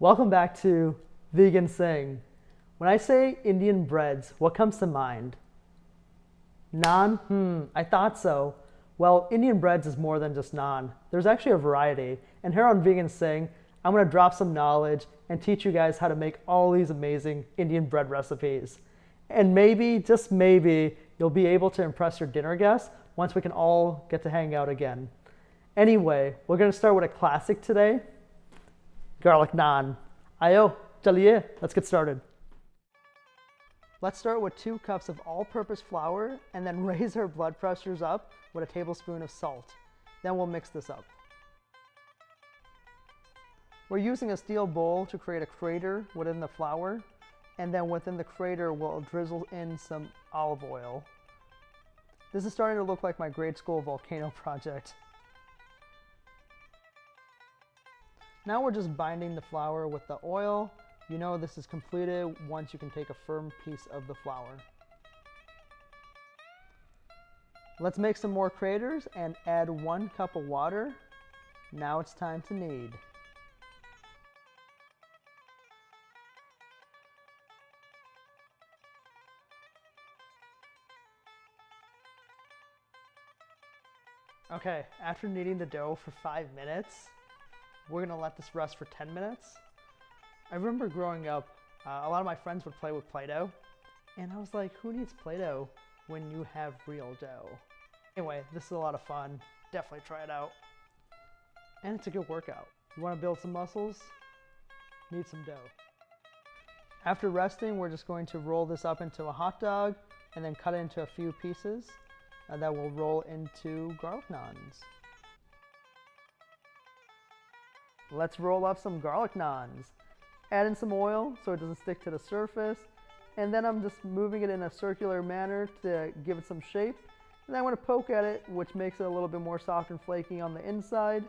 Welcome back to Vegan Singh. When I say Indian breads, what comes to mind? Naan? I thought so. Well, Indian breads is more than just naan. There's actually a variety. And here on Vegan Singh, I'm going to drop some knowledge and teach you guys how to make all these amazing Indian bread recipes. And maybe, just maybe, you'll be able to impress your dinner guests once we can all get to hang out again. Anyway, we're going to start with a classic today. Garlic naan. Ayo, chaliye, let's get started. Let's start with 2 cups of all-purpose flour and then raise our blood pressures up with a tablespoon of salt. Then we'll mix this up. We're using a steel bowl to create a crater within the flour, and then within the crater we'll drizzle in some olive oil. This is starting to look like my grade school volcano project. Now we're just binding the flour with the oil. You know this is completed once you can take a firm piece of the flour. Let's make some more craters and add 1 cup of water. Now it's time to knead. Okay, after kneading the dough for 5 minutes, we're gonna let this rest for 10 minutes. I remember growing up, a lot of my friends would play with Play-Doh, and I was like, who needs Play-Doh when you have real dough? Anyway, this is a lot of fun. Definitely try it out. And it's a good workout. You wanna build some muscles? Need some dough. After resting, we're just going to roll this up into a hot dog and then cut it into a few pieces that will roll into garlic naans. Let's roll up some garlic naans. Add in some oil so it doesn't stick to the surface. And then I'm just moving it in a circular manner to give it some shape. And then I'm going to poke at it, which makes it a little bit more soft and flaky on the inside.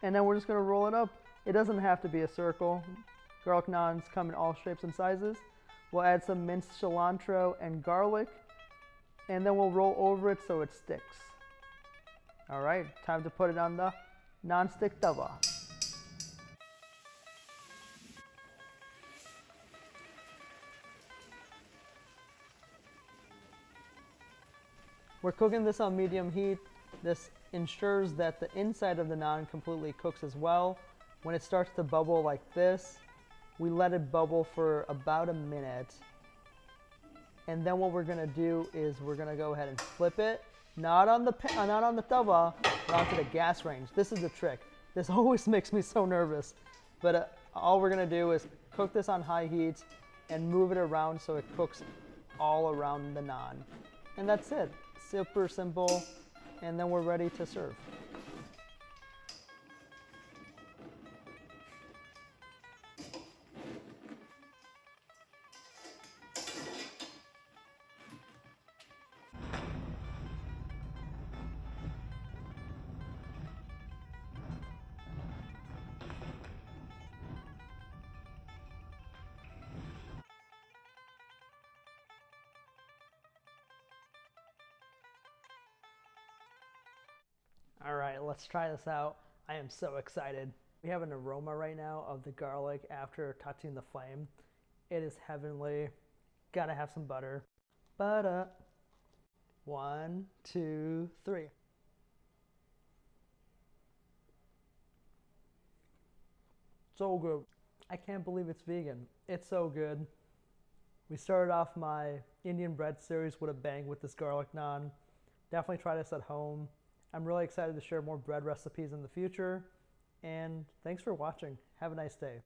And then we're just going to roll it up. It doesn't have to be a circle. Garlic naans come in all shapes and sizes. We'll add some minced cilantro and garlic. And then we'll roll over it so it sticks. All right, time to put it on the non-stick tawa. We're cooking this on medium heat. This ensures that the inside of the naan completely cooks as well. When it starts to bubble like this, we let it bubble for about a minute. And then what we're gonna do is we're gonna go ahead and flip it. Not on the tawa, but onto the gas range. This is the trick. This always makes me so nervous. But all we're gonna do is cook this on high heat and move it around so it cooks all around the naan. And that's it. Super simple. And then we're ready to serve. All right, let's try this out. I am so excited. We have an aroma right now of the garlic after touching the flame. It is heavenly. Gotta have some butter. Butter. 1, 2, 3. So good. I can't believe it's vegan. It's so good. We started off my Indian bread series with a bang with this garlic naan. Definitely try this at home. I'm really excited to share more bread recipes in the future. And thanks for watching. Have a nice day.